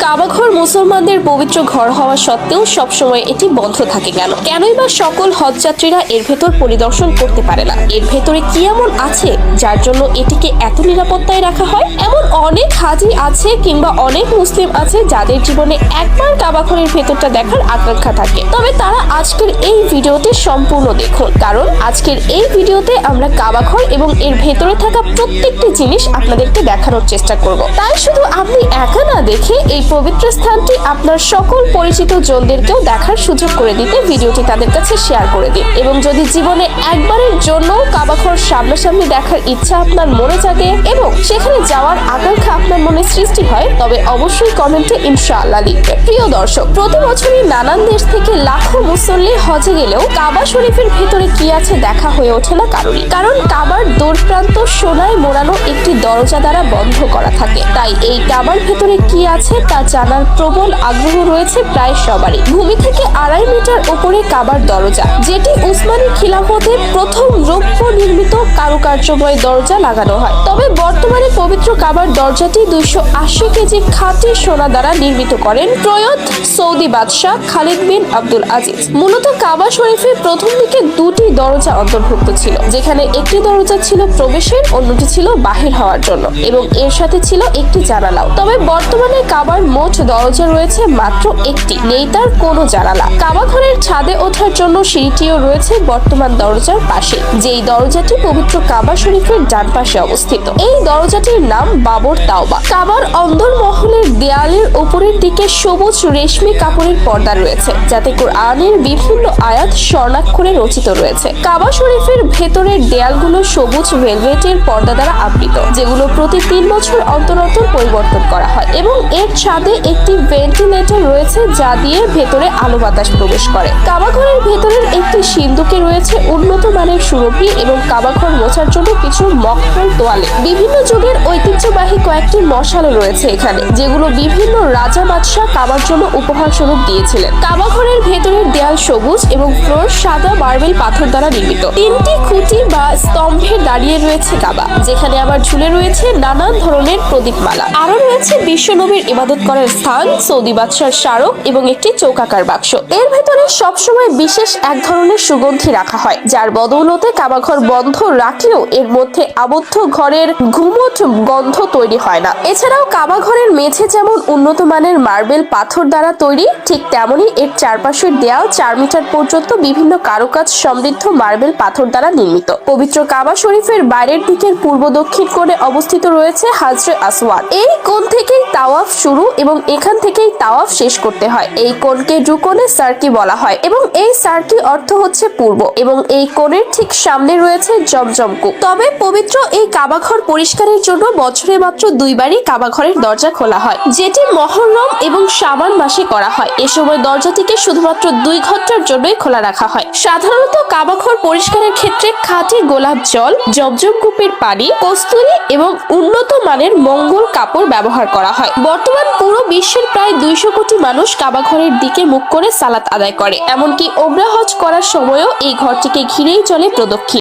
কাবাঘর মুসলমানদের পবিত্র ঘর হওয়া সত্ত্বেও সবসময় এটি বন্ধ থাকে কেনই বা সকল হজযাত্রীরা এর ভেতর পরিদর্শন করতে পারে না? এর ভেতরে কি এমন আছে যার জন্য এটিকে এত নিরাপত্তায় রাখা হয়? এমন অনেক হাজি আছে কিংবা অনেক মুসলিম আছে যাদের জীবনে একবার কাবাঘরের ভেতরটা দেখার আকাঙ্ক্ষা থাকে। তবে তারা আজকের এই ভিডিওতে সম্পূর্ণ দেখুন, কারণ আজকের এই ভিডিওতে আমরা কাবাঘর এবং এর ভেতরে থাকা প্রত্যেকটি জিনিস আপনাদেরকে দেখানোর চেষ্টা করব। তাই শুধু আপনি একা না দেখে এই পবিত্র স্থানটি আপনার সকল পরিচিত জনদেরকেও দেখার সুযোগ করে দিতে ভিডিওটি তাদের কাছে শেয়ার করে দিন। এবং যদি জীবনে একবারের জন্য কাবাঘর সামনাসামনি দেখার ইচ্ছা আপনার মনে জাগে এবং সেখানে যাওয়ার আকাঙ্ক্ষা আপনার মনে সৃষ্টি হয়, তবে অবশ্যই কমেন্টে ইনশাআল্লাহ লিখবেন। প্রিয় দর্শক, প্রতি বছরই নানান দেশ থেকে লাখো মুসল্লি হজে গেলেও কাবা শরীফের ভেতরে কি আছে দেখা হয়ে ওঠে না কারোরই। কারণ কাবার দোরপ্রান্ত সোনায় মোড়ানো একটি দরজা দ্বারা বন্ধ করা থাকে। তাই এই কাবার ভেতরে কি আছে তা জানার প্রবল আগ্রহ রয়েছে প্রায় সবারই। ভূমি থেকে 2.5 মিটার উপরে কাবার দরজা, যেটি উসমানী খিলাফতে প্রথম রৌপ্য নির্মিত কারুকার্যময় দরজা লাগানো হয়। তবে বর্তমানে পবিত্র কাবার দরজাটি 280 কেজি খাঁটি সোনা দ্বারা নির্মিত করেন প্রয়াত সৌদি বাদশাহ খালিদ বিন আব্দুল আজিজ। মূলত কাবা শরীফের প্রথম দিকে 2টি দরজা অন্তর্ভুক্ত ছিল, যেখানে একটি দরজা ছিল প্রবেশের, অন্যটি ছিল বাহির হওয়ার জন্য এবং এর সাথে ছিল একটি জানালাও। তবে বর্তমানে কাবার মোট দরজা রয়েছে মাত্র একটি, নেই তার কোনো জানালা। কাবা ঘরের ছাদে ওঠার জন্য সিঁড়িটিও রয়েছে বর্তমান দরজার পাশে, যেই দরজাটি পবিত্র কাবা শরীফের ডান পাশে অবস্থিত। এই দরজাটির নাম বাবর তাওবা। কাবার অন্দরমহলের দেয়ালের উপরের দিকে সবুজ রেশমি কাপড়ের পর্দা রয়েছে, যাতে কোরআনের বিভিন্ন আয়াত স্বর্ণাক্ষরে রচিত রয়েছে। কাবা শরীফের ভেতরের দেয়ালগুলো সবুজ ভেলভেটের পর্দা দ্বারা আবৃত, যেগুলো প্রতি 3 বছর অন্তর অন্তর পরিবর্তন করা হয় এবং এর ছাদে একটি ভেন্টিলেটর রয়েছে যা দিয়ে ভেতরে আলো বাতাস প্রবেশ করে। কাবাঘরের ভেতরের একটি সিন্দুকে রয়েছে উন্নত মানের সুরভি এবং কাবাঘর মোছার জন্য কিছু মখমল তোয়ালে। বিভিন্ন যুগের ঐতিহ্যবাহী কয়েকটি মশালও রয়েছে এখানে, যেগুলো বিভিন্ন রাজা বাদশাহ কাবার জন্য উপহার স্বরূপ দিয়েছিলেন। কাবাঘরের ভেতরের দেয়াল সবুজ এবং ফ্লোর সাদা মার্বেল পাথর দ্বারা নির্মিত। 3টি খুঁটি বা স্তম্ভে দাঁড়িয়ে রয়েছে কাবা, যেখানে আবার ঝুলে রয়েছে নানান ধরনের প্রদীপমালা। আরো রয়েছে বিশ্বনবীর ইবাদত করার স্থান, সৌদি বাদশার স্মারক এবং একটি চৌকাকার বাক্স। এর ভেতরে সবসময় বিশেষ এক ধরনের সুগন্ধি রাখা হয়, যার বদৌলতে কাবাঘর বন্ধ রাখলেও এর মধ্যে আবদ্ধ ঘরের ঘুমট গন্ধ তৈরি হয় না। এছাড়াও কাবাঘরের মেঝে যেমন উন্নত মানের মার্বেল পাথর দ্বারা তৈরি, ঠিক তেমনি এর চারপাশের দেয়াল 4 মিটার পর্যন্ত বিভিন্ন কারুকাজ সমৃদ্ধ মার্বেল পাথর দ্বারা নির্মিত। পবিত্র কাবা শরীফের বাইরের দিকের পূর্ব দক্ষিণ কোণে অবস্থিত রয়েছে হাজরে আসওয়াদ। এই কোণ থেকেই তাওয়াফ শুরু এবং এখান থেকেই তাওয়াফ শেষ করতে হয়। এই কোণকে রুকনে সার্কি বলা হয় এবং এই সার্কি অর্থ হচ্ছে পূর্ব, এবং এই কোণের ঠিক সামনে রয়েছে জমজম কূপ। তবে পবিত্র এই কাবাঘর পরিষ্কারের জন্য বছরে মাত্র 2 বারই কাবাঘরের দরজা খোলা হয়, যেটি মহররম এবং শাবান মাসে করা হয়। এ সময় দরজাটিকে শুধুমাত্র 2 ঘন্টার জন্যই খোলা রাখা হয়। সাধারণত কাবাঘর পরিষ্কারের ক্ষেত্রে খাঁটি গোলাপ জল, জমজম কূপের পানি, কস্তুরী এবং উন্নত মানের মঙ্গল কাপড় ব্যবহার করা হয়। বর্তমান পুরো বিশ্বের প্রায় 200 কোটি মানুষ কাবাঘরের দিকে মুখ করে সালাত আদায় করে। এমনকি ওমরা হজ করার সময়ও এই ঘরটিকে ঘিরেই চলে প্রদক্ষিণ।